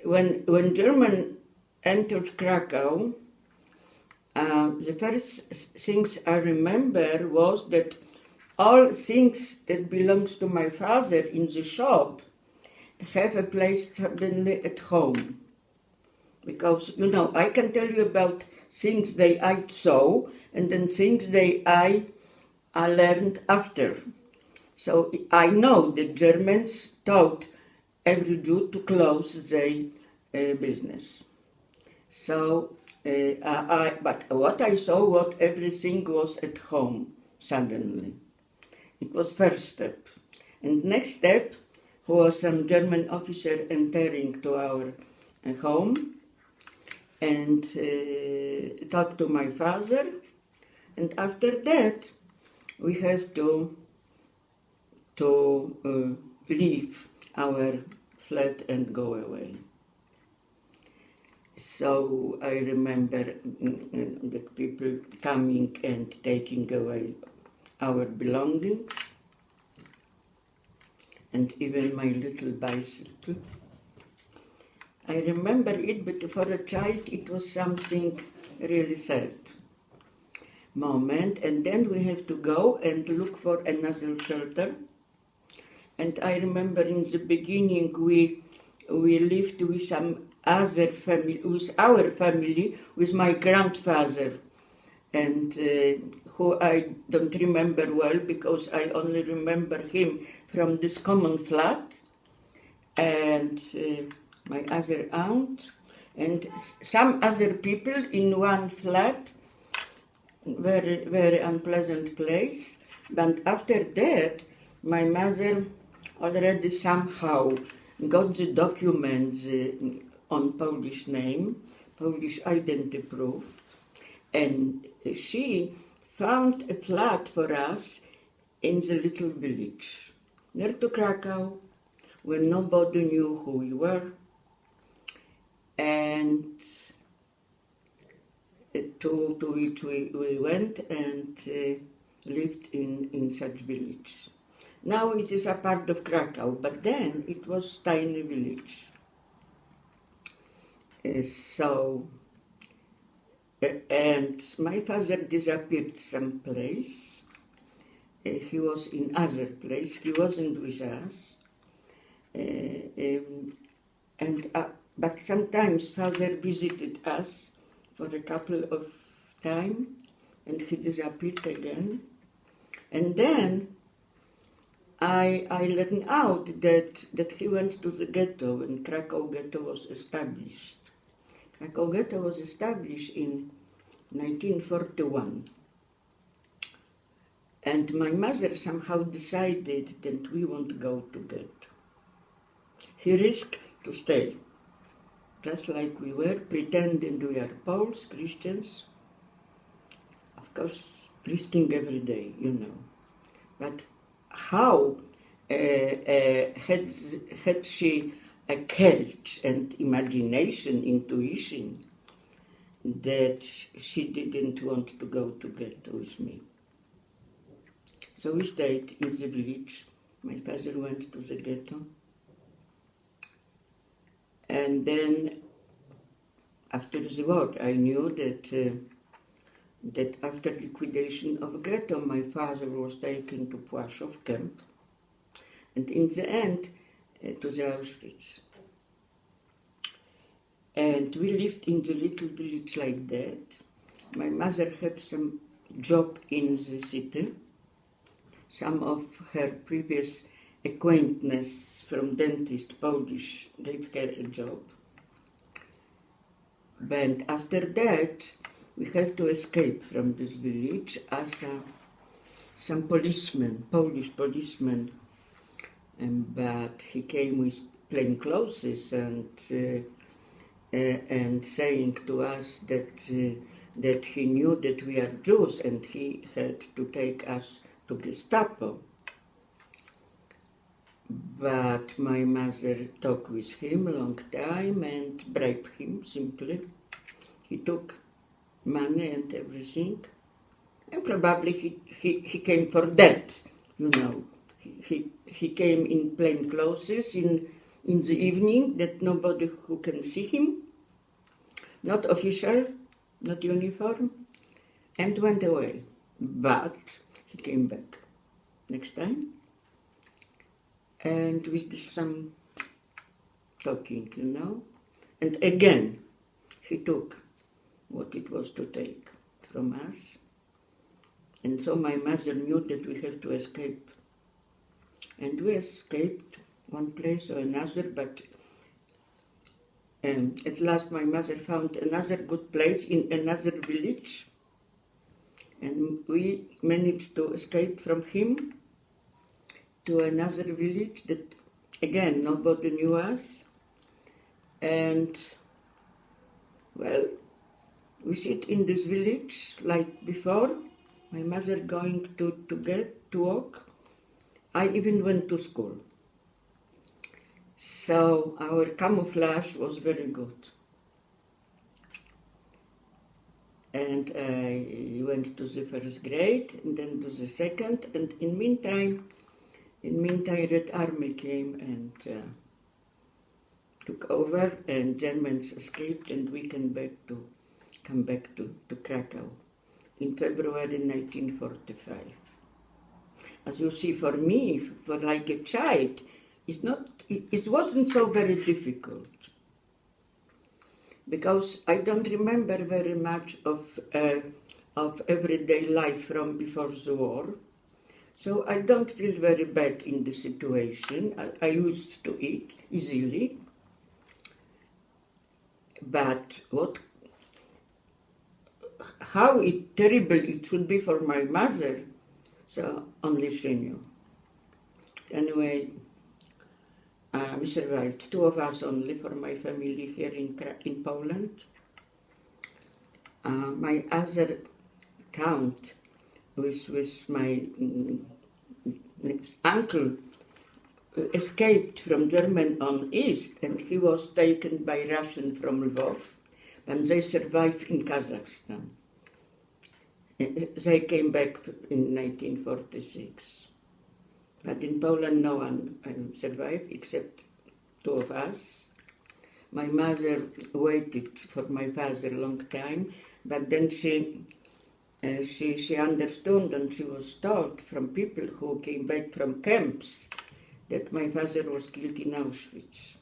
when German entered Krakow, the first things I remember was that all things that belongs to my father in the shop have a place suddenly at home. Because, I can tell you about things that I saw and then things that I learned after. So I know that Germans taught every Jew to close their business. So, but what I saw, what everything was at home suddenly. It was first step. And next step was some German officer entering to our home and talk to my father. And after that, we have to leave our flat and go away. So I remember that people coming and taking away our belongings, and even my little bicycle. I remember it, but for a child it was something really sad moment, and then we have to go and look for another shelter. And I remember in the beginning we lived with some other family, with our family, with my grandfather, and who I don't remember well because I only remember him from this common flat, and my other aunt, and some other people in one flat, very, very unpleasant place. But after that, my mother already somehow got the documents on Polish name, Polish identity proof, and she found a flat for us in the little village near to Krakow, where nobody knew who we were, and to which we went and lived in such village. Now it is a part of Krakow, but then it was tiny village. And my father disappeared someplace. He was in other place. He wasn't with us. But sometimes father visited us for a couple of time, and he disappeared again. And then I learned out that he went to the ghetto when Krakow ghetto was established. Krakow ghetto was established in 1941. And my mother somehow decided that we won't go to ghetto. He risked to stay, just like we were, pretending we are Poles, Christians. Of course, risking every day, But how had she a courage and imagination, intuition, that she didn't want to go to ghetto with me. So we stayed in the village. My father went to the ghetto. And then, after the war, I knew that after liquidation of ghetto, my father was taken to Płaszów camp, and in the end, to the Auschwitz. And we lived in the little village like that. My mother had some job in the city. Some of her previous acquaintances from dentist, Polish, gave her a job. But after that, we have to escape from this village as some policeman, Polish policeman, but he came with plain clothes and saying to us that he knew that we are Jews and he had to take us to Gestapo. But my mother talked with him a long time and bribed him simply. He took money and everything, and probably he came for that, He came in plain clothes, in in the evening, that nobody who can see him, not official, not uniform, and went away. But he came back next time, and with some talking, and again he took what it was to take from us. And so my mother knew that we have to escape. And we escaped one place or another, but at last my mother found another good place in another village. And we managed to escape from him to another village that, again, nobody knew us. And, well, we sit in this village like before. My mother going to work. I even went to school. So our camouflage was very good. And I went to the first grade, and then to the second, and in meantime, Red Army came and took over, and Germans escaped, and we come back to Kraków in February 1945. As you see, for me, for like a child, it wasn't so very difficult, because I don't remember very much of everyday life from before the war. So I don't feel very bad in the situation. I used to it easily. But how terrible it should be for my mother, so only she knew. Anyway, we survived, 2 of us only for my family here in Poland. My other count with my uncle escaped from German on east, and he was taken by Russian from Lvov, and they survived in Kazakhstan. They came back in 1946. But in Poland, no one survived except 2 of us. My mother waited for my father a long time, but then she understood, and she was told from people who came back from camps that my father was killed in Auschwitz.